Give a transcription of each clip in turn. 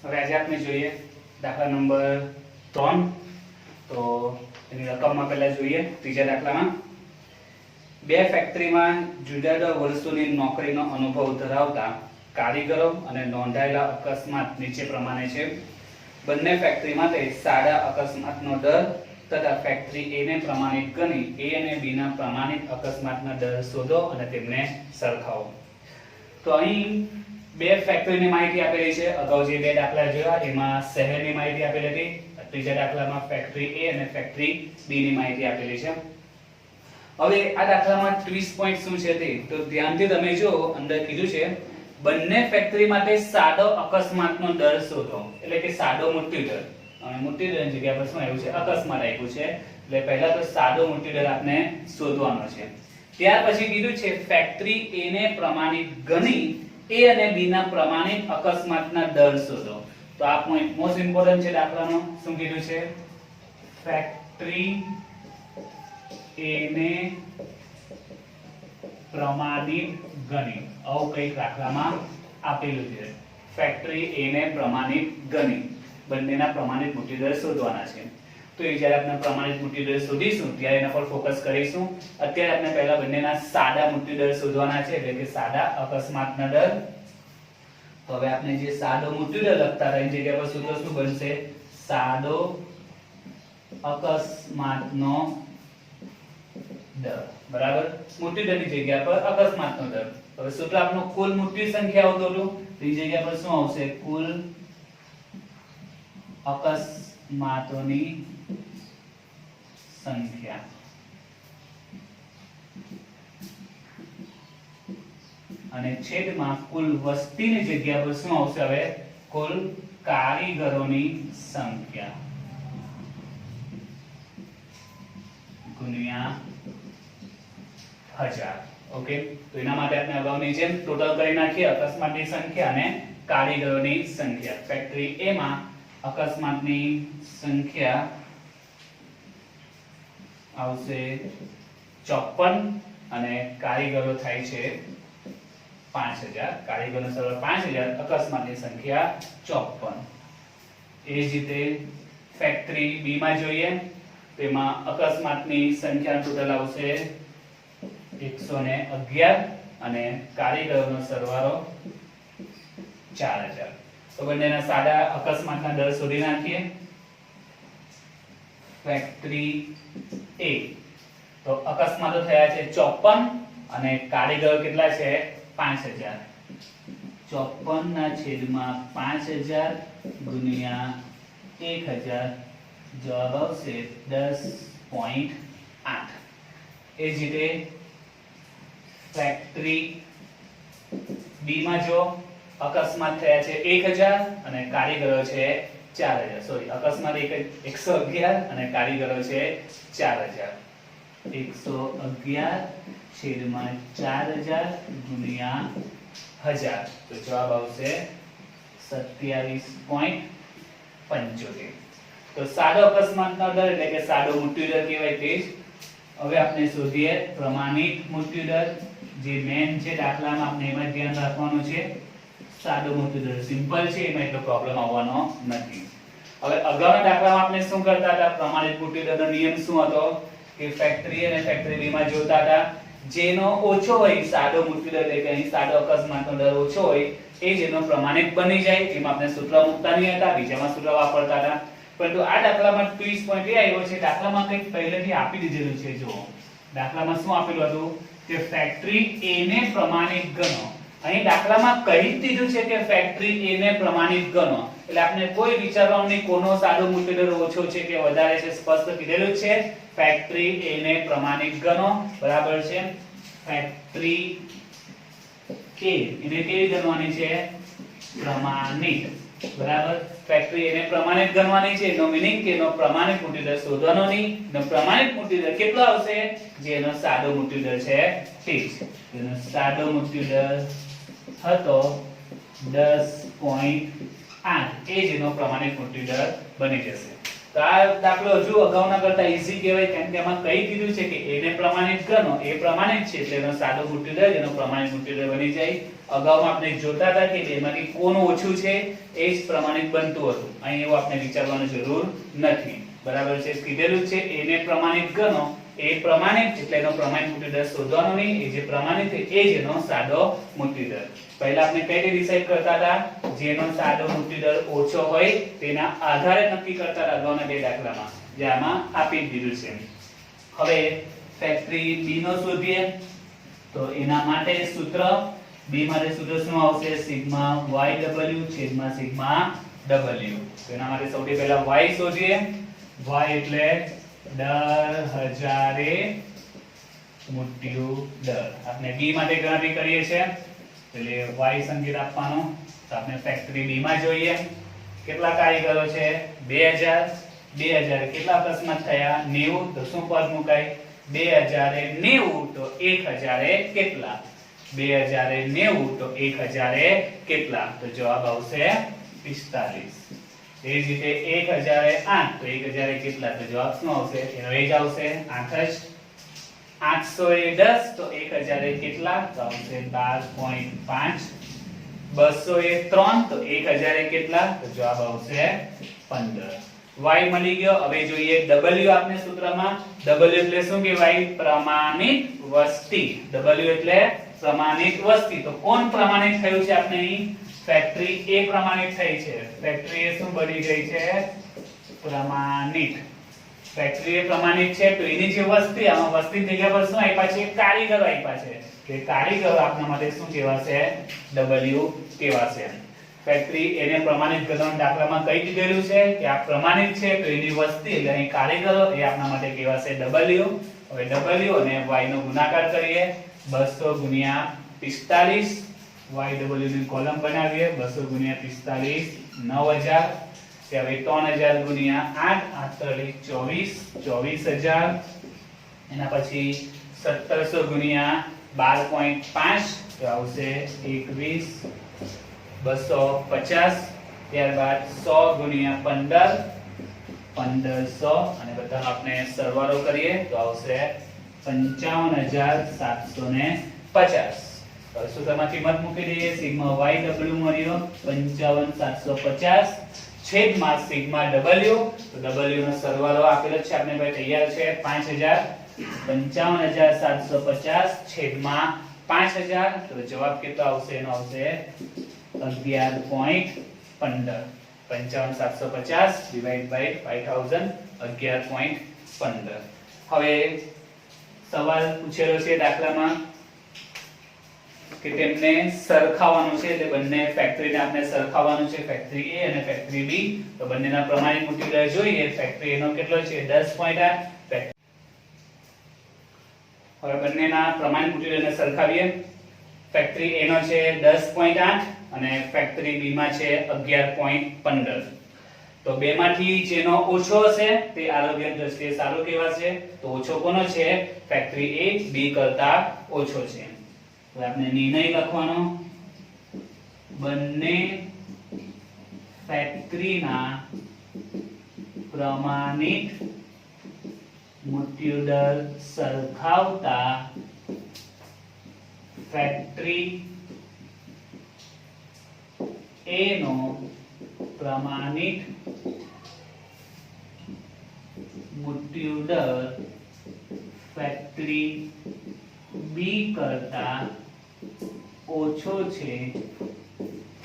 હવે આજે આપણે જોઈએ દાખલા નંબર 3. તો એની રકમમાં પહેલા જોઈએ ત્રીજા દાખલામાં. બે ફેક્ટરીમાં જુદા જુદા વર્ષોની નોકરીનો અનુભવ ધરાવતા કારીગરો અને નોંધાયેલા અકસ્માત નીચે પ્રમાણે છે. બંને ફેક્ટરી માટે સાદા અકસ્માતનો દર તથા ફેક્ટરી A ને પ્રમાણિત ગણી A અને B ના પ્રમાણિત અકસ્માતના દર શોધો અને તેમને સરખાવો. તો અહીં બે ફેક્ટરીની માહિતી આપેલી છે. અગાઉ જે બે દાખલા જોયા એમાં શહેરની માહિતી આપેલી હતી. ત્રીજા દાખલામાં ફેક્ટરી A અને ફેક્ટરી B ની માહિતી આપેલી છે. હવે આ દાખલામાં ટ્વિસ્ટ પોઈન્ટ શું છે તે તો ધ્યાનથી તમે જો અંદર કીધું છે બંને ફેક્ટરી માટે સાદો અકસ્માતનો દર શોધો. એટલે કે સાદો મૃત્યુ દર. અને મૃત્યુ દરની જગ્યા પર શું આવ્યું છે? અકસ્માત આપ્યું છે. એટલે પહેલા તો સાદો મૃત્યુ દર આપણે શોધવાનો છે. ત્યાર પછી કીધું છે ફેક્ટરી A ને પ્રમાણિત ગણી A અને B ના પ્રમાણિત અકસ્માતના દર શોધો. તો આ પોઈન્ટ મોસ્ટ ઇમ્પોર્ટન્ટ છે દાખલાનો. શું કીધું છે? ફેક્ટરી A ને પ્રમાણિત ગણી. આવું કંઈક દાખલામાં આપેલું છે. ફેક્ટરી A ને પ્રમાણિત ગણી બંનેના પ્રમાણિત મૃત્યુ દર શોધવાના છે. તો એ જ્યારે આપણે પ્રમાણિત મૃત્યુ દર શોધીશું ત્યારે એના પર ફોકસ કરીશું. અત્યારે આપણે પહેલા બંનેના સાદા મૃત્યુ દર શોધવાના છે, એટલે કે સાદા અકસ્માતના દર. તો હવે આપણે જે સાદો મૃત્યુ દર લખતા હતા એની જગ્યા પર સૂત્ર શું બનશે? સાદો અકસ્માતનો દર બરાબર મૃત્યુ દરની જગ્યા પર અકસ્માતનો દર. હવે સૂત્ર આપણું કુલ મૃત્યુ સંખ્યા આવતું હતું. એની જગ્યા પર શું આવશે? કુલ અકસ્માતોની સંખ્યા. અને છેદમાં કુલ વસ્તીની જગ્યા પર શું આવશે? હવે કુલ કારીગરોની સંખ્યા ગુણ્યા 1000. ઓકે, તો એના માટે આપણે અગાઉની જેમ ટોટલ કરી નાખીએ અકસ્માતની સંખ્યા અને કારીગરોની સંખ્યા. ફેક્ટરી A માં અકસ્માતની સંખ્યા આવશે 54 અને કારીગરો થાય છે 5000. કારીગરોનો સરવાળો 5000, અકસ્માતની સંખ્યા 54. એ જ રીતે ફેક્ટરી B માં જોઈએ તો એમાં અકસ્માતની સંખ્યા ટોટલ આવશે 111 અને કારીગરોનો સરવાળો 4000. તો બંનેના સાદા અકસ્માતના દર શોધી નાખીએ. ફેક્ટરી A તો અકસ્માતો થયા છે 54 અને કારીગરો કેટલા છે? 5000. 54 ના છેદમાં 5000 ગુણ્યા 1000 જવાબ આવશે 10.8. એ જ રીતે ફેક્ટરી B માં જો અકસ્માત થયા છે 1000 અને કારીગરો છે 4000. સોરી, અકસ્માત 111 અને કારીગરો છે 4000. 111 છેદમાં 4000 ગુણ્યા 1000 તો જવાબ આવશે 27.75. તો સાદો અકસ્માતનો દર એટલે કે સાદો મૃત્યુ દર કહેવાય તે જ. હવે આપણે શોધીએ પ્રમાણિત મૃત્યુ દર. જે મેન છે દાખલામાં આપણે એમાં ધ્યાન રાખવાનું છે. સાદો મૃત્યુ દર સિમ્પલ છે, એમાં એટલો પ્રોબ્લેમ આવવાનો નથી. હવે અગાઉના દાખલામાં આપણે શું કરતા હતા? પ્રમાણિત મૃત્યુ દરનો નિયમ શું હતો? કે ફેક્ટરી અને ફેક્ટરી B માં જોતા હતા જેનો ઓછો હોય સાદો મૃત્યુ દર, એટલે કે અહીં સાદો અકસ્માતનો દર ઓછો હોય એ જેનો પ્રમાણિત બની જાય. એમાં આપણે સૂત્ર મૂકતા નહીં હતા, બીજામાં સૂત્ર વાપરતા હતા. પરંતુ આ દાખલામાં ટ્વિસ્ટ પોઈન્ટ એ આવ્યો છે, દાખલામાં કંઈક પહેલેથી આપી દીધેલું છે. જો દાખલામાં શું આપેલું હતું કે ફેક્ટરી A ને પ્રમાણિત ગણો. અહીં દાખલામાં કહી દીધું છે કે ફેક્ટરી A ને પ્રમાણિત ગણો. એટલે આપણે કોઈ વિચારવાનું નહીં કોનો સાદો મૃત્યુ દર ઓછો છે કે વધારે છે. સ્પષ્ટ કીધેલું જ છે ફેક્ટરી A ને પ્રમાણિત ગણો. બરાબર છે. ફેક્ટરી A એને કેવી ગણવાની છે? પ્રમાણિત. બરાબર. ફેક્ટરી A ને પ્રમાણિત ગણવાની છે. એનો મીનિંગ કે એનો પ્રમાણિત મૃત્યુ દર શોધવાનો નહીં. એનો પ્રમાણિત મૃત્યુ દર કેટલો આવશે? જે એનો સાદો મૃત્યુ દર છે તે જ. એનો સાદો મૃત્યુ દર હતો 10.8. એ જ એનો પ્રમાણિત મૃત્યુ દર બની જશે. તો આ દાખલો હજુ અગાઉના કરતા ઈઝી કહેવાય, કેમ કે આમાં કઈ કીધું છે કે a ને પ્રમાણિત ગણો, એ પ્રમાણિત છે એટલે એનો સાદો મૃત્યુદર એનો પ્રમાણિત મૃત્યુદર બની જાય. અગાઉમાં આપણે જોતા હતા કે બેમાંથી કોનું ઓછું છે એ જ પ્રમાણિત બનતું હતું. અહીં એવું આપણે વિચારવાની જરૂર નથી. બરાબર છે, કીધેલું છે a ને પ્રમાણિત ગણો, એ પ્રમાણિત એટલે એનો પ્રમાણિત મૃત્યુદર શોધવાનો નહીં, એ જે પ્રમાણિત છે એ જ એનો સાદો મૃત્યુદર. પહેલા આપણે કઈ રીતે ડિસાઈડ કરતા હતા? જેનો સાદો મૃત્યુદર ઓછો હોય તેના આધારે નક્કી કરતા હતા અગાઉના બે દાખલામાં, જે આમાં આપી દીધું છે. હવે ફેક્ટરી b નો શોધીએ. તો એના માટે સૂત્ર b માટે સૂત્ર શું આવશે? સિગ્મા yw છેદમાં સિગ્મા w. તો એના માટે સૌથી પહેલા y શોધીએ. y એટલે દર હજારે મૃત્યુદર. આપણે b માટે ગણતરી કરીએ છીએ એટલે y સંકેત આપવાનો. તો આપણે ફેક્ટરી b માં જોઈએ કેટલા કારીગરો છે? 2000. 2000 કેટલા અકસ્માત થયા? 90. તો શું પદ મુકાય? 2000 એ 90 તો 1000 એ કેટલા? 2000 એ 90 તો 1000 એ કેટલા? તો જવાબ આવશે 45. એ જ રીતે 1000 એ 8 તો 1000 એ કેટલા? તો જવાબ શું આવશે? એનો એ જ આવશે 8 જ. 800 એ 10 તો 1000 એ કેટલા? તો આવશે 12.5. 200 એ 3 તો 1000 એ કેટલા? તો જવાબ આવશે 15. y મળી ગયો. હવે જોઈએ w. આપને સૂત્રમાં w એટલે શું કહેવાય? પ્રમાણિત વસ્તી. w એટલે પ્રમાણિત વસ્તી. તો કોણ પ્રમાણિત થયું છે? આપણે અહીં ફેક્ટરી a પ્રમાણિત થઈ છે. ફેક્ટરી a શું બની ગઈ છે? પ્રમાણિત. ફેક્ટરી a પ્રમાણિત છે તો એની જે વસ્તી, આમાં વસ્તી જગ્યા પર શું આપ્યા છે? કારીગરો આપ્યા છે. કે કારીગરો આપના માટે શું કહેવાશે? w કહેવાશે. ફેક્ટરી a ને પ્રમાણિત ગણવાના દાખલામાં કઈ દીધેલું છે કે આ પ્રમાણિત છે તો એની વસ્તી એટલે અહીં કારીગરો એ આપના માટે કહેવાશે w. હવે w અને y નો ગુણાકાર કરીએ. 200 ગુણ્યા 45. yw ની કોલમ બનાવીએ. 200 ગુણ્યા 45 9000. હવે 3000 ગુણ્યા 8 8 24 24000. એના પછી 1700 ગુણ્યા 12.5 તો આવશે 21 250. ત્યારબાદ 100 ગુણ્યા 15 1500 અને બધા આપણે સરવાળો કરીએ તો આવશે 55750. હવે સૂત્રમાં કિંમત મૂકી દઈએ. સિગ્મા yw મળ્યો 55750 છેદમાં સિગ્મા w. તો w નો સરવાળો આપેલો છે આપણે ભાઈ તૈયાર છે 5000. 55750 છેદમાં 5000 તો જવાબ કેટલો આવશે? એનો આવશે 11.15. 55750 ડિવાઇડ બાય 5000 11.15. હવે સવાલ પૂછેલો છે દાખલામાં કે તેમને સરખાવવાનું છે, એટલે બંને ફેક્ટરીને આપણે સરખાવવાનું છે, ફેક્ટરી a અને ફેક્ટરી b. તો બંનેના પ્રમાણિત મૃત્યુદર જોઈએ. ફેક્ટરી a નો કેટલો છે? 10.8. હવે બંનેના પ્રમાણિત મૃત્યુદરને સરખાવીએ. ફેક્ટરી a નો છે 10.8 અને ફેક્ટરી b માં છે 11.15. તો બેમાંથી જેનો ઓછો હશે તે આરોગ્ય દ્રષ્ટિએ સારો કહેવાશે. તો ઓછો કોનો છે? ફેક્ટરી a b કરતા ઓછો છે. તો આપણે નિર્ણય લખવાનો. બંને ફેક્ટરીના પ્રમાણિત મૃત્યુદર સરખાવતા ફેક્ટરી a નો પ્રમાણિત મૃત્યુદર ફેક્ટરી b કરતા ઓછો છે,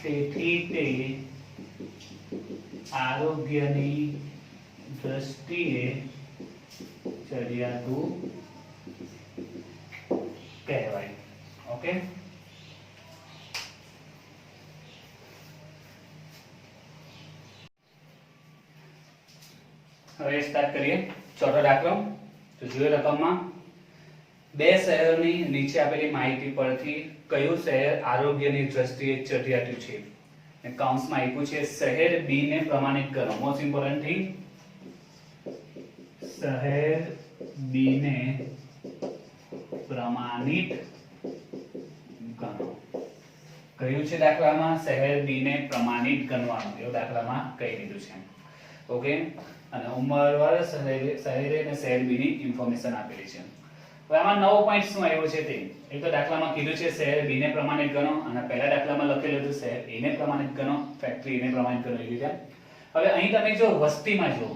તેથી તે આરોગ્યની દ્રષ્ટિએ ચડિયાતું કહેવાય. ઓકે, હવે સ્ટાર્ટ કરીએ ચોથો દાખલો. તો જોયો રકમમાં બે શહેરોની નીચે આપેલી માહિતી પરથી કયું શહેર આરોગ્યની દ્રષ્ટિએ ચઢિયાતું છે? અને કૌંસમાં આપ્યું છે શહેર B ને પ્રમાણિત કરો. મોસ્ટ ઇમ્પોર્ટન્ટ થિંગ, શહેર B ને પ્રમાણિત ગણો. કયું છે દાખલામાં? શહેર B ને પ્રમાણિત ગણવાનું એવું દાખલામાં કહી દીધું છે. ઓકે, અને ઉંમર, વર્ષ, શહેર અને શહેર બી ની ઇન્ફોર્મેશન આપેલી છે. હવે આમાં નવો પોઈન્ટ શું આવ્યો છે તે એક તો દાખલામાં કીધું છે શહેર બી ને પ્રમાણિત ગણો, અને પહેલા દાખલામાં લખેલું હતું શહેર એ ને પ્રમાણિત ગણો, ફેક્ટરી એ ને પ્રમાણિત ગણો, એ રીતે. હવે અહીં તમે જો વસ્તીમાં જો,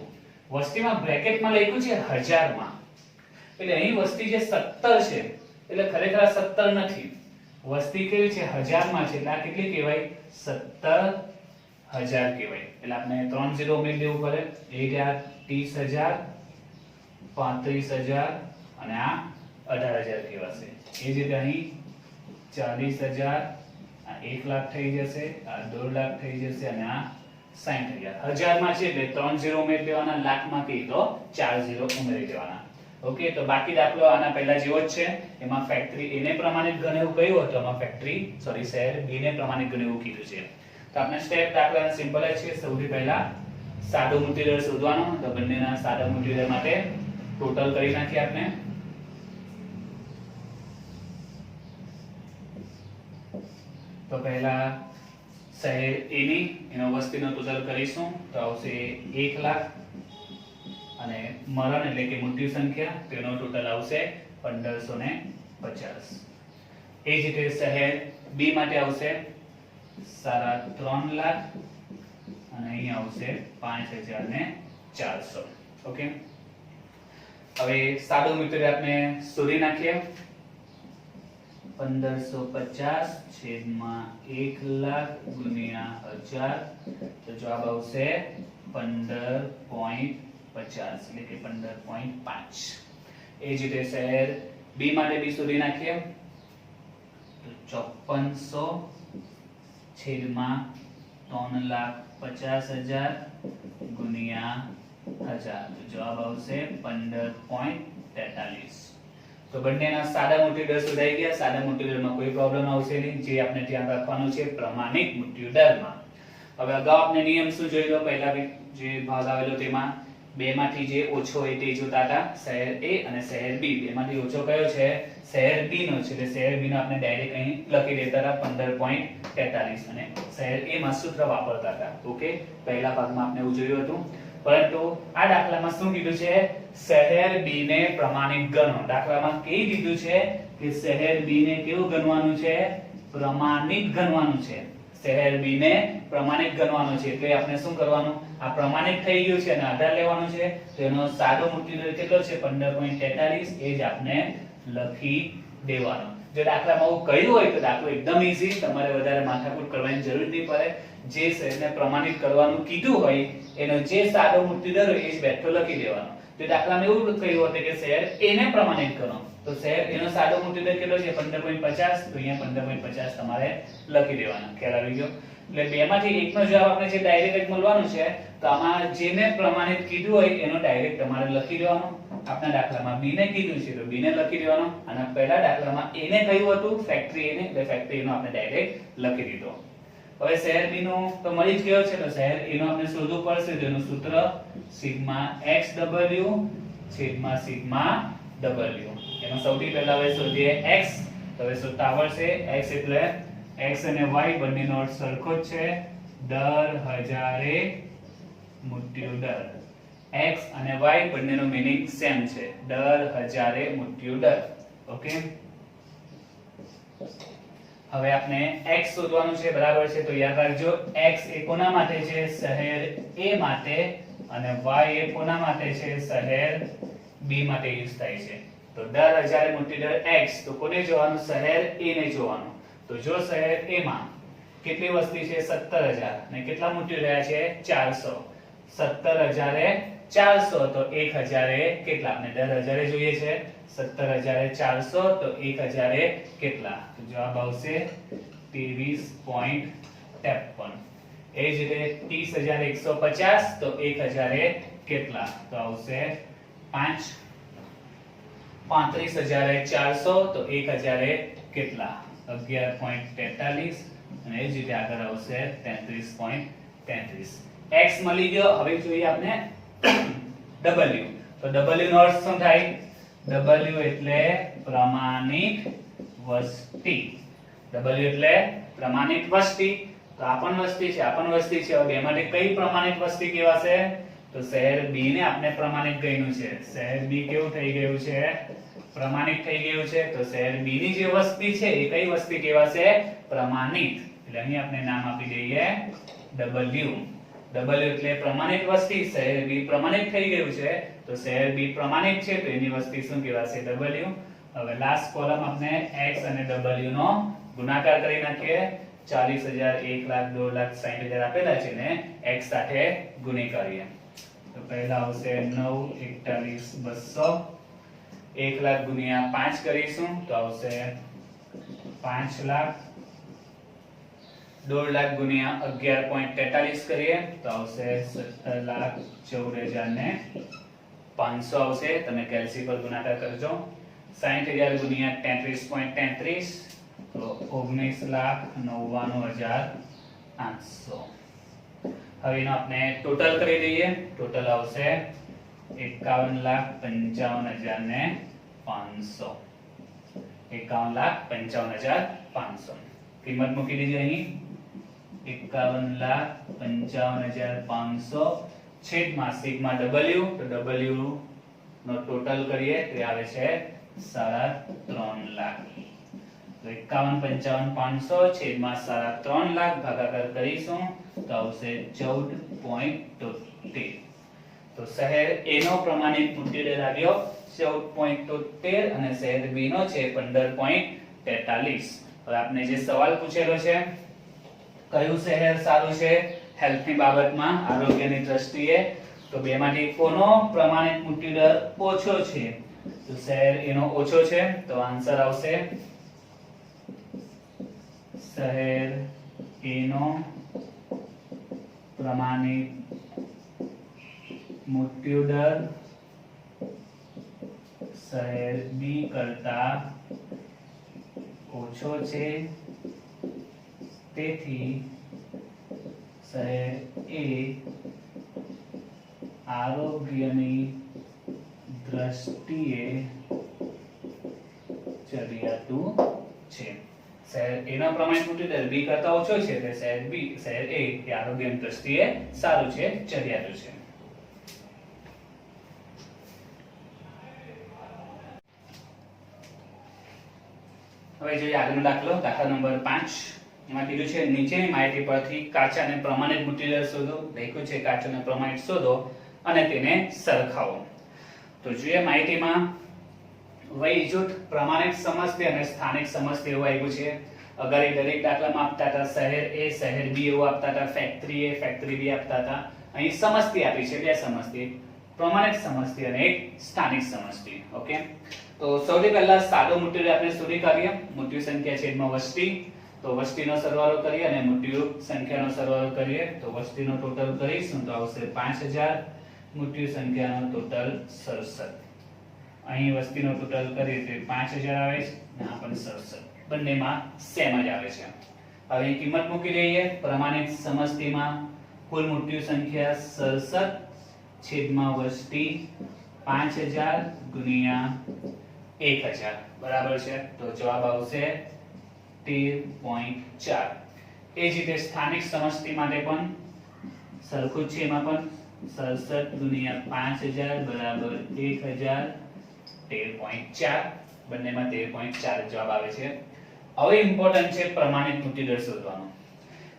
વસ્તીમાં બ્રેકેટમાં લખ્યું છે 1000 માં, એટલે અહીં વસ્તી જે 17 છે એટલે ખરેખર આ 17 નથી, વસ્તી કેવી છે 1000 માં છે, એટલે આ કેટલી કહેવાય 17000 કહેવાય. એટલે આપણે 3 0 ઉમેરી દેવું પડે. એ ગયા 30000, 35000 અને આ 18000 કહેવાશે. એ જ રીતે અહીં 40000, આ 1 લાખ થઈ જશે, આ 2 લાખ થઈ જશે અને આ 60000. 1000 માં છે એટલે 3 0 ઉમેરી દેવાના, લાખમાં કઈ તો 4 0 ઉમેરી દેવાના. ઓકે, તો બાકી દાખલો આના પહેલા જેવો જ છે. એમાં ફેક્ટરી એને પ્રમાણિત ગણ એવું કહ્યું હતું, આમાં ફેક્ટરી શહેર બી ને પ્રમાણિત ગણ એવું કીધું છે. તો આપણે સ્ટેપ દાખલા સિમ્પલ જ છે. સૌથી પહેલા સાદો મૃત્યુદર શોધવાનો. તો બંનેના સાદા મૃત્યુદર માટે ટોટલ કરી નાખીએ આપણે. તો પહેલા શહેર એ ની એનો વસ્તીનો ટોટલ કરીશું તો આવશે 1 લાખ, અને મરણ એટલે કે મૃત્યુ સંખ્યા તેનો ટોટલ આવશે 1550. એ જ રીતે શહેર બી માટે આવશે 3.5 લાખ, અને અહીં આવશે 5400. ઓકે, હવે સાદો મૃત્યુદર આપણે શોધી નાખીએ. 1550 છેદમાં 1 લાખ ગુણ્યા 1000, તો જવાબ આવશે 15.50 એટલે કે 15.5. એ જ રીતે શહેર બી માટે બી શોધી નાખીએ. તો 5400 છેદમાં 3,50,000 ગુણ્યા 1000, તો જવાબ આવશે 15.43. તો બંનેના સાદા મૃત્યુદર શોધાઈ ગયા. સાદા મૃત્યુદરમાં કોઈ પ્રોબ્લેમ આવશે નહીં. જે આપણે ધ્યાન રાખવાનું છે પ્રમાણિત મૃત્યુદરમાં. હવે અગાઉ આપણે નિયમ શું જોઈ લો, પહેલા જે ભાગ આવેલો તેમાં બે માંથી જે ઓછો હોય તે જોતા હતા, શહેર એ અને શહેર બી. બેમાંથી ઓછો કયો છે? શહેર બી નો છે. એટલે શહેર બી નો આપણે ડાયરેક્ટ અહીં લખી દેતા હતા 15.43, અને શહેર એ માં સૂત્ર વાપરતા હતા. ઓકે, પહેલા ભાગમાં આપણે એવું જોયું હતું. પરંતુ આ દાખલામાં શું કીધું છે? શહેર બી ને પ્રમાણિત ગણો. દાખલામાં કઈ દીધું છે કે શહેર બી ને કેવું ગણવાનું છે? પ્રમાણિત ગણવાનું છે. શહેર બી ને પ્રમાણિત ગણવાનું છે. એટલે આપણે શું કરવાનું? આ પ્રમાણિત થઈ ગયું છે અને આધાર લેવાનો છે. તો એનો સાદો મૃત્યુદર કેટલો છે? 15.43. એ જ આપણે લખી દેવાનો. જો દાખલામાં આવું કહ્યું હોય તો દાખલો એકદમ ઈઝી, તમારે વધારે માથાકૂટ કરવાની જરૂર નહીં પડે. જે શહેરને પ્રમાણિત કરવાનું કીધું હોય એનો જે સાદો મૃત્યુદર હોય એ જ બેઠો લખી દેવાનો. જો દાખલામાં એવું કહ્યું હતું કે શહેર એ ને પ્રમાણિત કરો, તો શહેર એનો સાદો મૃત્યુદર કેટલો છે? 15.50. તો અહીંયા 15.50 તમારે લખી દેવાનો. ખ્યાલ આવી ગયો? એટલે બેમાંથી એકનો જવાબ આપણે જે ડાયરેક્ટ મળવાનું છે, તો આમાં જેને પ્રમાણિત કીધું હોય એનો ડાયરેક્ટ તમારે લખી દેવાનો. આપના દાખલામાં બી ને કીધું છે તો બી ને લખી દેવાનો, અને પહેલા દાખલામાં એ ને કહ્યું હતું ફેક્ટરી એ ને, એટલે ફેક્ટરી નો આપણે ડાયરેક્ટ લખી દીધો. હવે શહેર બી નો તો મળી જ ગયો છે, તો શહેર એ નો આપણે શોધવું પડશે. તેનું સૂત્ર સિગ્મા xw છેદમાં સિગ્મા w. એમાં સૌથી પહેલા હવે શોધીએ x. તો હવે શોધતા આવડશે. x એટલે x અને y બંનેનો અર્થ સરખો જ છે. દર હજારે મૃત્યુદર. x અને y બંનેનો મીનિંગ સેમ છે. દર હજારે મૃત્યુદર. ઓકે, હવે આપણે x શોધવાનું છે. બરાબર છે? તો યાદ રાખજો, x એ કોના માટે છે? શહેર a માટે, અને y એ કોના માટે છે? શહેર b માટે યુઝ થાય છે. તો દર હજારે મૃત્યુદર x, તો કોને જોવાનું? શહેર a ને જોવાનું. તો જો શહેર a માં કેટલી વસ્તી છે? 17000, અને કેટલા મૃત્યુ રહ્યા છે? 400. 17000 તો 1000 કેટલા? આપણે દર હજારે જોઈએ છે. 17000 તો 1000 કેટલા? તો જવાબ આવશે 23.53. એ જ રીતે 30150 તો 1000 કેટલા? તો આવશે 35400 તો 1000 કેટલા? 11.43. અને એ જ રીતે આગળ આવશે 33.33. x મળી ગયો. હવે જોઈએ આપણે w. તો w નો અર્થ શું થાય? w એટલે પ્રમાણિત વસ્તી. w એટલે પ્રમાણિત વસ્તી. તો આ પણ વસ્તી છે, આ પણ વસ્તી છે. હવે બેમાંથી કઈ પ્રમાણિત વસ્તી કહેવાશે? તો તો શહેર બી ને આપણે પ્રમાણિત ગણ્યું છે. શહેર બી કેવું થઈ ગયું છે? પ્રમાણિત થઈ ગયું છે. તો શહેર બી ની જે વસ્તી છે એ કઈ વસ્તી કહેવાશે? પ્રમાણિત. એટલે અહીં આપણે નામ આપી દઈએ W. W એટલે પ્રમાણિત વસ્તી. શહેર બી પ્રમાણિત થઈ ગયું છે તો શહેર બી પ્રમાણિત છે તો એની વસ્તી શું કહેવાશે? W. હવે લાસ્ટ કોલમ આપણે x અને w નો ગુણાકાર કરી નાખીએ. 40,000 1 લાખ 2 લાખ 60,000 આપેલા છે ને x સાથે ગુણી કરીએ. તો પહેલા આવશે 9 41 200. 1 લાખ ગુણ્યા 5 કરીશું તો આવશે 5 લાખ. 2 લાખ ગુણ્યા 11.43 કરીએ તો આવશે 17,14,500 આવશે. તમે કેલ્સી પર ગુણાકાર કરજો. 60,000 ગુણ્યા 33.33 તો 19,99,800. હવે એનો આપણે ટોટલ કરી દઈએ. ટોટલ આવશે 51,55,500. 51,55,500 કિંમત મૂકી દીધી અહીં. 51,55,500 છેદમાં સિગ્મા w. તો w નો ટોટલ કરીએ તો આવે છે 3.5 લાખ. તો 51,55,500 છેદમાં 3.5 લાખ ભાગાકાર કરીશું તો આવશે 14.73. તો શહેર A નો પ્રમાણિત મૃત્યુદર આવ્યો 14.73 અને શહેર B નો છે 15.43. હવે આપણે જે સવાલ પૂછેલો છે કયું શહેર સારું છે હેલ્થની બાબતમાં, આરોગ્યની દ્રષ્ટિએ, તો બેમાંથી કોનો પ્રમાણિત મૃત્યુદર ઓછો છે? તો શહેર એનો ઓછો છે તો આન્સર આવશે શહેર A નો પ્રમાણિત મૃત્યુદર શહેર B કરતા ઓછો છે તેથી શહેર A આરોગ્યની દ્રષ્ટિએ ચડિયાતું છે. શહેર A નો પ્રમાણિત મૃત્યુદર B કરતા ઓછો છે એટલે શહેર A એ આરોગ્યની દ્રષ્ટિએ સારું છે, ચડિયાતું છે. હવે જોઈએ આગળનો દાખલો. દાખલા નંબર 5. એમાં કીધું છે નીચેની માહિતી પરથી કાચા અને પ્રમાણિત મૃત્યુદર શોધો. લખ્યું છે કાચા અને પ્રમાણિત શોધો અને તેને સરખાવો. તો જોઈએ માહિતીમાં વય જૂથ, પ્રમાણિત સમસ્તી અને સ્થાનિક સમસ્તી એવું આવ્યું છે. અગાડી દરેક દાખલામાં આપતા હતા શહેર A, શહેર B એવું આપતા હતા, ફેક્ટરી A, ફેક્ટરી B આપતા હતા. અહીં સમસ્તી આપી છે, બે સમસ્તી, પ્રમાણિત સમસ્તી અને એક સ્થાનિક સમસ્તી. ઓકે, તો સૌથી પહેલા સાદો મૃત્યુદર આપણે શોધી કાઢીએ. મૃત્યુ સંખ્યા છેદમાં વસ્તી. તો વસ્તીનો સરવાળો કરીએ અને મૃત્યુ સંખ્યાનો સરવાળો કરીએ તો વસ્તીનો ટોટલ કરીશું તો આવશે 5,000. મૃત્યુ સંખ્યાનો ટોટલ 67. અહીં વસ્તીનો ટોટલ કરીએ તો 5,000 આવે છે અને આ પણ 67. બંનેમાં સેમ જ આવે છે. હવે કિંમત મૂકી દઈએ. પ્રમાણિત સમસ્તીમાં કુલ મૃત્યુ સંખ્યા 67 છેદમાં વસ્તી 5,000 ગુણ્યા 1,000 બરાબર છે. તો જવાબ આવશે 13.4. એ જ રીતે સ્થાનિક સમસ્તી માટે પણ સરખું જ છે. એમાં પણ 67 ગુણ્યા 5,000 બરાબર 1,000, 13.4. બંનેમાં 13.4 જવાબ આવે છે. હવે ઇમ્પોર્ટન્ટ છે પ્રમાણિત મૃત્યુદર શોધવાનો.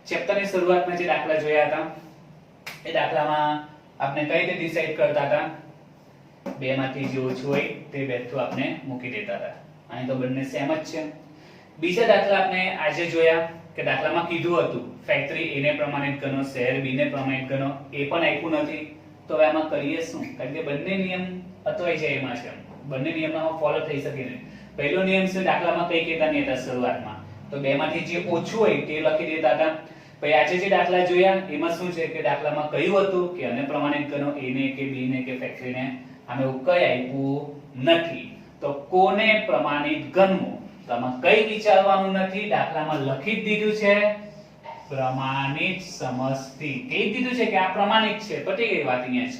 ચેપ્ટરની શરૂઆતમાં જે દાખલા જોયા હતા એ દાખલામાં આપણે કઈ રીતે ડિસાઈડ કરતા હતા? બેમાંથી જે ઓછું હોય તે બેઠું આપણે મૂકી દેતા હતા. અહીં તો બંને સેમ જ છે. બીજા દાખલા આપણે આજે જોયા કે દાખલામાં કીધું હતું ફેક્ટરી A ને પ્રમાણિત ગણો, શહેર B ને પ્રમાણિત ગણો, એ પણ આપ્યું નથી. તો હવે આમાં કરીએ શું? કારણ કે બંને નિયમ અટવાઈ જાય એમાં છે. બંને નિયમમાં ફોલો થઈ શકે નહીં. પહેલો નિયમ છે દાખલામાં કઈ કહેતા નહીં હતા શરૂઆતમાં, તો બેમાંથી જે ઓછું હોય તે લખી દેતા હતા. પછી આજે જે દાખલા જોયા એમાં શું છે કે દાખલામાં કહ્યું હતું કે અને પ્રમાણિત ગણો, A ને કે B ને કે ફેક્ટરીને. આમે એવું કઈ આપ્યું નથી. તો કોને પ્રમાણિત ગણવું? તો આમાં કઈ વિચારવાનું નથી. દાખલામાં લખી જ દીધું છે પ્રમાણિત સમસ્તી. કહી દીધું છે કે આ પ્રમાણિત છે, પતી ગઈ વાત. અહીંયા છે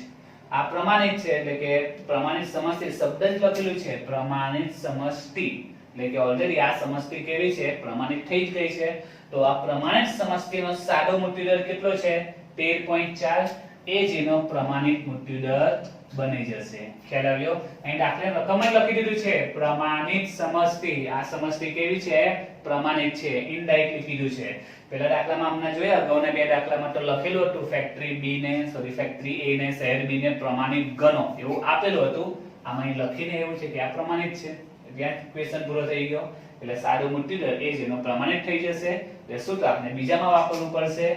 આ પ્રમાણિત છે એટલે કે પ્રમાણિત સમસ્તી શબ્દ જ લખેલું છે પ્રમાણિત સમસ્તી. એટલે કે ઓલરેડી આ સમસ્તી કેવી છે? પ્રમાણિત થઈ જ ગઈ છે. તો આ પ્રમાણિત સમસ્તીનો સાદો મૃત્યુદર કેટલો છે? 13.4. એ જ એનો પ્રમાણિત મૃત્યુદર બની જશે. ખ્યાલ આવ્યો? અહીં દાખલે રકમ જ લખી દીધું છે પ્રમાણિત સમષ્ટિ. આ સમષ્ટિ કેવી છે? પ્રમાણિત છે. ઇનડાયરેક્ટલી કીધું છે. પહેલા દાખલામાં આપણે જોયા, અગાઉના બે દાખલામાં તો લખેલું હતું ફેક્ટરી A ને શહેર B ને પ્રમાણિત ગણો એવું આપેલું હતું. આમાં અહીં લખીને એવું છે કે આ પ્રમાણિત છે. ત્યાં ક્વેશ્ચન પૂરો થઈ ગયો. એટલે સાદો મૃત્યુદર એ જ એનો પ્રમાણિત થઈ જશે. એટલે સૂત્ર આપણે બીજામાં વાપરવું પડશે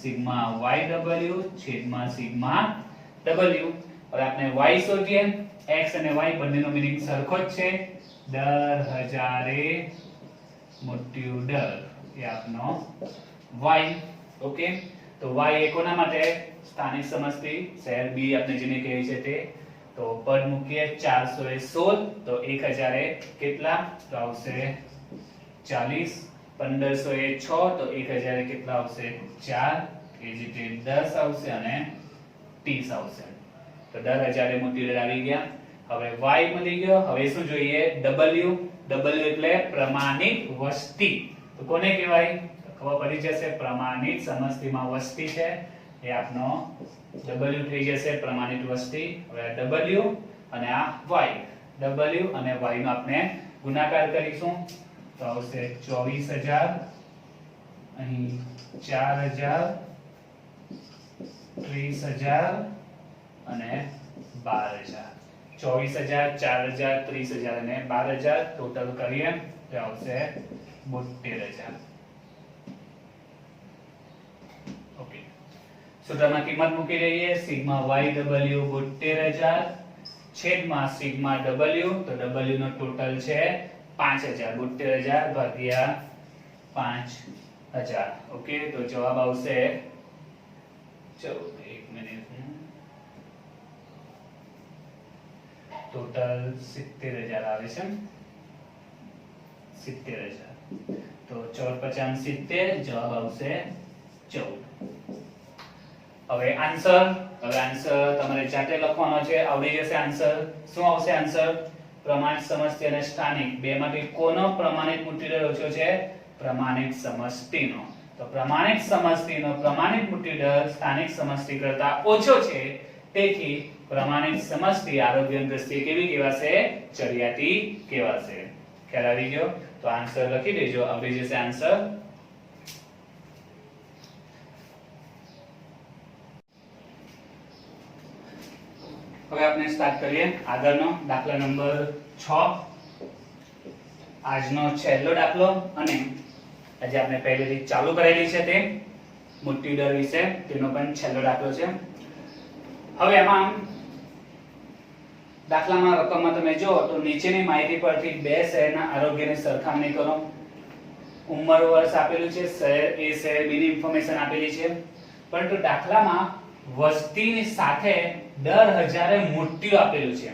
સિગ્મા yw છેદમાં સિગ્મા w. હવે આપણે y શોધીએ. x અને y બંનેનો મીનિંગ સરખો જ છે. દર હજારે મૃત્યુદર એ આપનો y. ઓકે, તો y એ કોના માટે? સ્થાનિક સમષ્ટિ શહેર B આપણે જેને કહે છે તે. તો પદ મૂકીએ 400 એ 16, તો 1000 એ કેટલા? તો આવશે 40. 1500 એ 6, તો 1000 એ કેટલા આવશે? 4. એ જ રીતે 10 આવશે અને 30 આવશે. તો 10000 એ મૃત્યુદર આવી ગયા. હવે y મળી ગયો. હવે શું જોઈએ? w. w એટલે પ્રમાણિત વસ્તી. તો કોને કહેવાય? ખબર પડી જશે. પ્રમાણિત સમષ્ટિમાં વસ્તી છે એ આપનો w થઈ જશે, પ્રમાણિત વસ્તી. હવે w અને આ y. w અને y નો આપણે ગુણાકાર કરીશું તો આવશે 24000, અહીં 4000, 30000 અને 12000. 24000, 4000, 30000 અને 12000 ટોટલ કરીએ તો આવશે 72000. ઓકે, સૂત્રમાં કિંમત મૂકી દઈએ. સિગ્મા yw 72000 છેદમાં સિગ્મા w. તો w નો ટોટલ છે 5000. 72000 ભાગ્યા 5000. ઓકે, તો જવાબ આવશે 1 મિનિટ. ટોટલ 70000 આવે છે. 70000. તો 4 × 5 70. જવાબ આવશે 14. હવે આન્સર તમારે જાતે લખવાનો છે. આવડી જશે આન્સર. શું આવશે આન્સર? પ્રમાણિત સમષ્ટિ અને સ્થાનિક બેમાંથી કોનો પ્રમાણિત મૃત્યુદર ઓછો છે? પ્રમાણિત સમષ્ટિનો. તો પ્રમાણિત સમષ્ટિનો પ્રમાણિત મૃત્યુદર સ્થાનિક સમષ્ટિ કરતા ઓછો છે. તેથી પ્રમાણિત સમષ્ટિ આરોગ્યની દ્રષ્ટિએ કેવી કહેવાશે? ચડિયાતી કહેવાશે. ખ્યાલ આવી ગયો? તો આન્સર લખી દેજો. આવડી જશે આન્સર. હવે આપણે સ્ટાર્ટ કરીએ આગળનો દાખલા નંબર 6. આજનો છેલ્લો દાખલો અને આજે આપણે પહેલેથી ચાલુ કરેલી છે તે મૃત્યુદર વિશે તેનો પણ છેલ્લો દાખલો છે. હવે એમાં દાખલામાં રકમમાં તમે જો તો નીચેની માહિતી પરથી બે શહેરના આરોગ્યની સરખામણી કરો. ઉંમર વર્ષ આપેલું છે. શહેર A શહેર B ની ઇન્ફોર્મેશન આપેલી છે. પરંતુ દાખલામાં વસ્તીની સાથે દર હજારે મૃત્યુ આપેલું છે.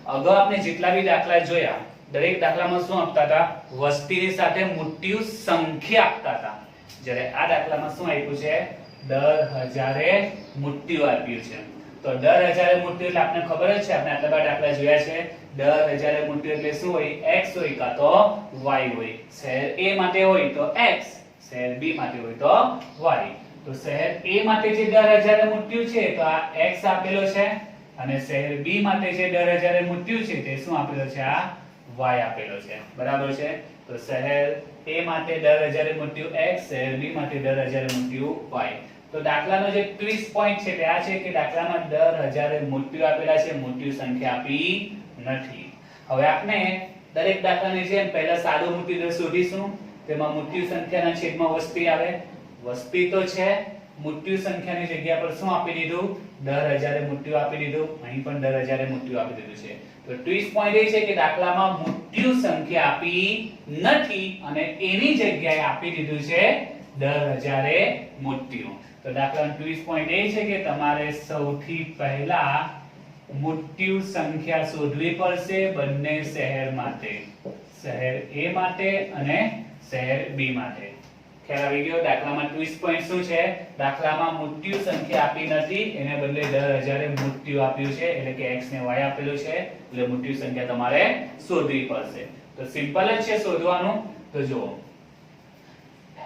અગાઉ આપણે જેટલા બી દાખલા જોયા દરેક દાખલામાં શું આપતા હતા? વસ્તીની સાથે મૃત્યુ સંખ્યા આપતા હતા. જ્યારે આ દાખલામાં શું આપ્યું છે? દર હજારે મૃત્યુ આપ્યું છે. તો દર હજારે મૃત્યુ એટલે આપણે ખબર જ છે, આપણે આટલા બધા દાખલા જોયા છે. દર હજારે મૃત્યુ એટલે શું હોય? x હોય કાં તો y હોય. શહેર A માટે હોય તો x, શહેર B માટે હોય તો y. તો શહેર A માટે જે દર હજારે મૃત્યુ છે તો આ x આપેલો છે અને શહેર B માટે જે દર હજારે મૃત્યુ છે તે શું આપેલો છે? આ y આપેલો છે. બરાબર છે? તો શહેર A માટે દર હજારે મૃત્યુ x, શહેર B માટે દર હજારે મૃત્યુ y. તો દાખલાનો જે ટ્વિસ્ટ પોઈન્ટ છે તે આ છે કે દાખલામાં દર હજારે મૃત્યુ આપેલા છે, મૃત્યુ સંખ્યા આપી નથી. હવે આપણે દરેક દાખલાની જેમ પહેલા સાદો મૃત્યુદર શોધીશું. તેમાં મૃત્યુ સંખ્યાના છેદમાં વસ્તી આવે. વસ્તી તો છે, મૃત્યુ સંખ્યાની જગ્યા પર શું આપી દીધું? દર હજારે મૃત્યુ આપી દીધું. અહીં પણ દર હજારે મૃત્યુ આપી દીધું છે. તો ટ્વિસ્ટ પોઈન્ટ એ છે કે દાખલામાં મૃત્યુ સંખ્યા આપી નથી અને એની જગ્યાએ આપી દીધું છે દર હજારે મૃત્યુ. તો દાખલાનો ટ્વિસ્ટ પોઈન્ટ એ છે કે તમારે સૌથી પહેલા મૃત્યુ સંખ્યા શોધવી પડશે બંને શહેર માટે, શહેર A માટે અને શહેર B માટે. ખ્યાલ આવી ગયો? દાખલામાં ટ્વિસ્ટ પોઈન્ટ શું છે? દાખલામાં મૃત્યુ સંખ્યા આપી નથી, એને બદલે દર હજારે મૃત્યુ આપ્યું છે, એટલે કે x ને y આપેલું છે, એટલે મૃત્યુ સંખ્યા તમારે શોધવી પડશે. તો સિમ્પલ જ છે શોધવાનું. તો જુઓ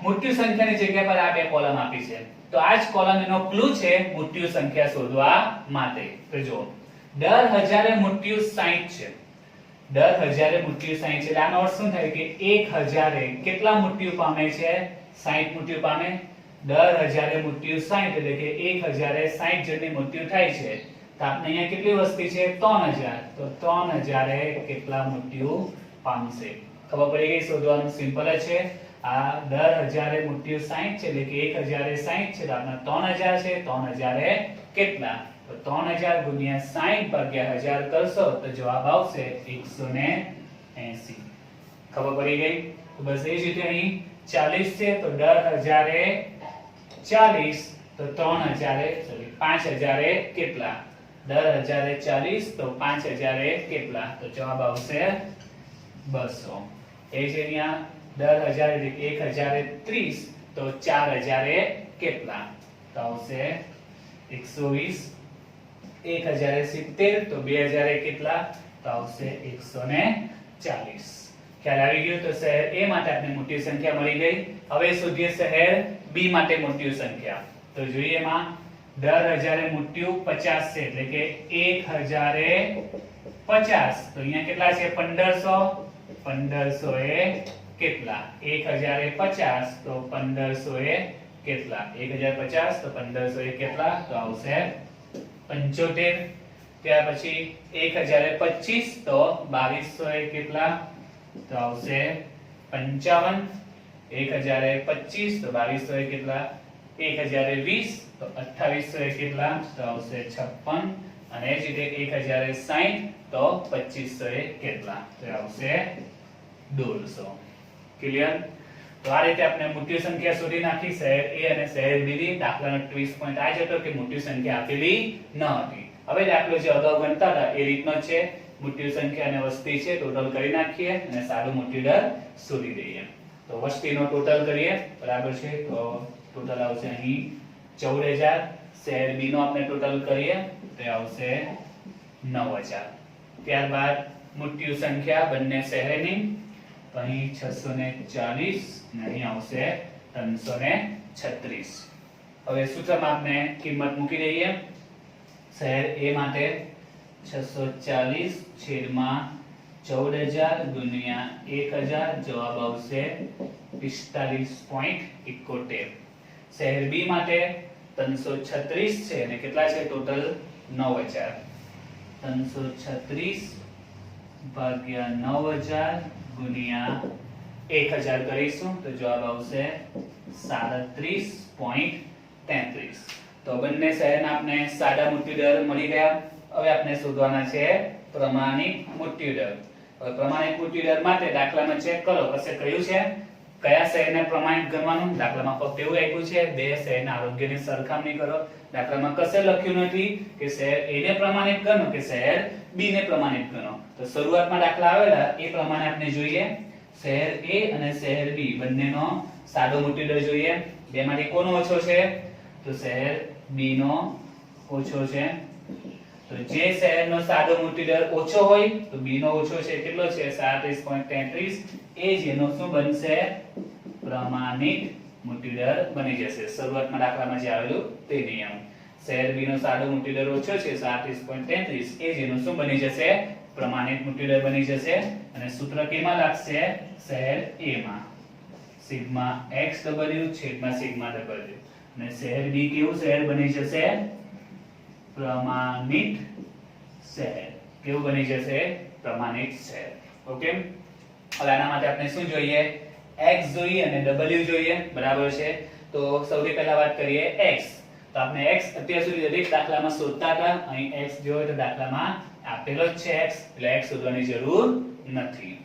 મૃત્યુ સંખ્યાની જગ્યા પર આ બે કોલમ આપી છે, તો આ જ કોલમ એનો ક્લુ છે મૃત્યુ સંખ્યા શોધવા માટે. તો જો દર 1000 મૃત્યુ 60 છે, દર 1000 મૃત્યુ 60 છે, આનો અર્થ શું થાય કે 1000 કેટલા મૃત્યુ પામે છે? 60 મૃત્યુ પામે. દર 1000 મૃત્યુ 60 એટલે કે 1060 જણની મૃત્યુ થાય છે. તો આપણે અહીંયા કેટલી વસ્તી છે? 3000. તો 3000 કેટલા મૃત્યુ પામશે? ખબર પડી ગઈ? શોધવાનું સિમ્પલ જ છે. આ દર 1000 મૃત્યુ 60 છે એટલે કે 1060 છે, તો આપણે 3000 છે. 3000 કેટલા? તો 3000 ગુણ્યા 60 ભાગ્યા 1000 કરશો તો જવાબ આવશે 180. ખબર પડી ગઈ? તો બસ એ જ રીતે અહીં 40 છે, તો દર 1000 40, તો 3000 સોરી 5000 કેટલા? દર 1000 40, તો 5000 કેટલા? તો જવાબ આવશે 200. એ છે અહીંયા દર 1000 એટલે 1030, તો 4000 કેટલા? તો આવશે 120. 1070, તો 2000 કેટલા? તો આવશે 140. ખ્યાલ આવી ગયો? તો શહેર A માટે આપણે મૃત્યુ સંખ્યા મળી ગઈ. હવે શોધીએ શહેર B માટે મૃત્યુ સંખ્યા. તો જોઈએ એમાં દર 1000 મૃત્યુ 50 છે એટલે કે 1050. તો અહીંયા કેટલા છે? 1500. 1500 એ કેટલા? 1050, તો 1500 એ કેટલા? 1050, તો 1500 એ કેટલા? તો આવશે 75. ત્યાર પછી 1025, તો 2200 એ કેટલા? તો આવશે 55. 1025, તો 2200 એ કેટલા? 1020, તો 2800 એ કેટલા? તો આવશે 56. અને એ જ રીતે 1060, તો 2500 એ કેટલા? તો આવશે 150. ક્લિયર? તો આ રીતે આપણે મૃત્યુ સંખ્યા શોધી નાખી શહેર A અને શહેર B ની. દાખલાનો ટ્વિસ્ટ પોઈન્ટ આ જ હતો કે મૃત્યુ સંખ્યા આપેલી ન હતી. હવે દાખલો જે અગાઉ ગણતા હતા એ રીતનો જ છે. મૃત્યુ સંખ્યા અને વસ્તી છે ટોટલ કરી નાખીએ અને સાદો મૃત્યુ દર શોધી દઈએ. તો વસ્તીનો ટોટલ કરીએ, બરાબર છે. તો ટોટલ આવશે અહીં 14000. શહેર B નો આપણે ટોટલ કરીએ તો આવશે 9000. ત્યારબાદ મૃત્યુ સંખ્યા બંને શહેરની, તો અહીં 640 અને અહીં આવશે 336. હવે સૂત્રમાં આપણે કિંમત મૂકી દઈએ. શહેર A માટે 640 છેદમાં 14000 ગુણ્યા 1000, જવાબ આવશે 45.71. શહેર B માટે 336 છે અને કેટલા છે ટોટલ? 9000. 336 ભાગ્યા 9000 ગુણ્યા 1000 કરીશું તો જવાબ આવશે 37.33. તો બંને શહેરના આપણે સાદા મૃત્યુ દર મળી ગયા. હવે આપણે શોધવાના છે પ્રમાણિત મૃત્યુ દર. હવે પ્રમાણિત મૃત્યુ દર માટે દાખલામાં ચેક કરો કશે કહ્યું છે કયા શહેરને પ્રમાણિત ગણવાનું. દાખલામાં ફક્ત એવું આપ્યું છે બે શહેરના આરોગ્યની સરખામણી કરો. દાખલામાં કશે લખ્યું નથી કે શહેર A ને પ્રમાણિત ગણો કે શહેર B ને પ્રમાણિત ગણો. તો શરૂઆતમાં દાખલા આવેલા એ પ્રમાણે આપણે જોઈએ. શહેર A અને શહેર B બંનેનો સાદો મૃત્યુ દર જોઈએ. બેમાંથી કોનો ઓછો છે? તો શહેર B નો ઓછો છે. તો જે શહેરનો સાદો મૃત્યુ દર ઓછો હોય તો B નો ઓછો છે. કેટલો છે? 37.33. એ જ એનો શું બનશે? પ્રમાણિત મૃત્યુ દર બની જશે. શરૂઆતમાં દાખલામાં જે આવેલું તે નિયમ. શહેર B નો સાદો મૃત્યુ દર ઓછો છે 37.33. એ જ એનો શું બની જશે? પ્રમાણિત મૃત્યુ દર બની જશે. અને સૂત્ર કેમાં લાગશે? શહેર A માં સિગ્મા xw છેદમાં સિગ્મા w. અને શહેર B કેવું શહેર બની જશે? પ્રમાણિત શહેર. કેવું બની જશે? પ્રમાણિત શહેર. ઓકે. હવે આના માટે આપણે શું જોઈએ? x જોઈએ અને w જોઈએ, બરાબર છે. તો સૌથી પહેલા વાત કરીએ x. તો આપણે x અત્યાર સુધી દરેક દાખલામાં શોધતા હતા. અહીં x જોયો તો દાખલામાં આપેલો જ છે x, એટલે x શોધવાની જરૂર નથી.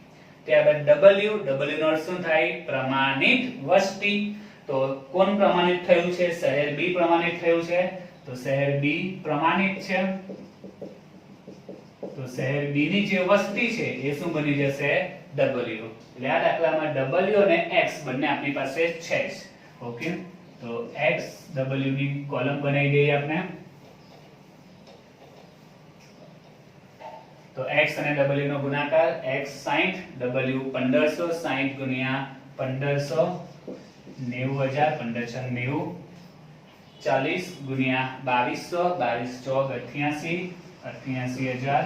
ત્યારબાદ w નો અર્થ શું થાય? પ્રમાણિત વસ્તી. તો કોણ પ્રમાણિત થયું છે? શહેર B પ્રમાણિત થયું છે. તો શહેર B પ્રમાણિત છે. તો શહેર B ની જે વસ્તી છે એ શું બની જશે? w. એટલે આ દાખલામાં w અને x બંને આપણી પાસે છે જ. ઓકે. તો x w ની કોલમ બનાવી દઈએ આપણે. તો x અને w નો ગુણાકાર x 60 w 1500. 60 ગુણ્યા 1500 90,000 15 છંગ 90 40 ગુણ્યા 2200 22 ચોક 88 88,000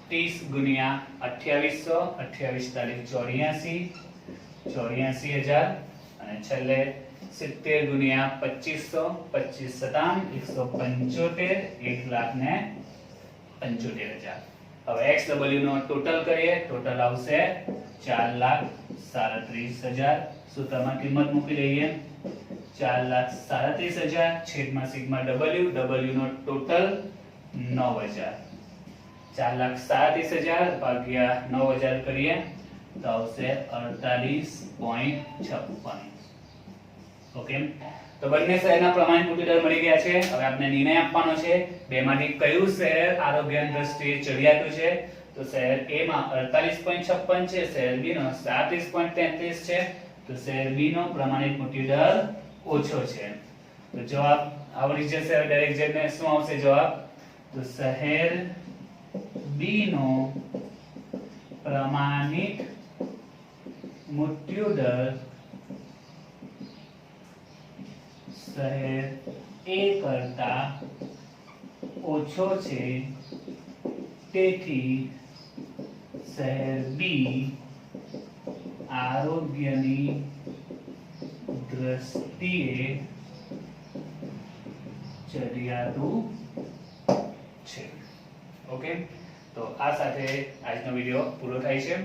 30 ગુણ્યા 2800 28 તારીખ 84 84,000 અને છેલ્લે 70 ગુણ્યા 2500 25 સતામ 175 1,75,000. હવે XW નો ટોટલ કરીએ. ટોટલ આવશે 4,37,000. સૂત્રમાં કિંમત મૂકી દઈએ. 4,37,000 છેદમાં સિગ્મા W. W નો ટોટલ 9,000. 4,37,000 ભાગ્યા 9,000 કરીએ તો આવશે 48.56. ઓકે, તો બંને શહેરના પ્રમાણિત મૃત્યુદર મળી ગયા છે. હવે આપણે નિર્ણય આપવાનો છે બેમાંથી કયું શહેર આરોગ્યની દ્રષ્ટિએ ચડિયાતું છે. તો શહેર A માં 48.56 છે, શહેર B નો 37.33 છે. તો શહેર B નો પ્રમાણિત મૃત્યુદર ઓછો છે. તો જવાબ આવડી જશે. દરેક જણને શું આવશે જવાબ? તો શહેર B નો પ્રમાણિત મૃત્યુદર શહેર A કરતા ઓછો છે, તેથી શહેર B આરોગ્યની દ્રષ્ટિએ ચડિયાતું છે. ઓકે, તો આ સાથે આજનો વિડિયો પૂરો થાય છે.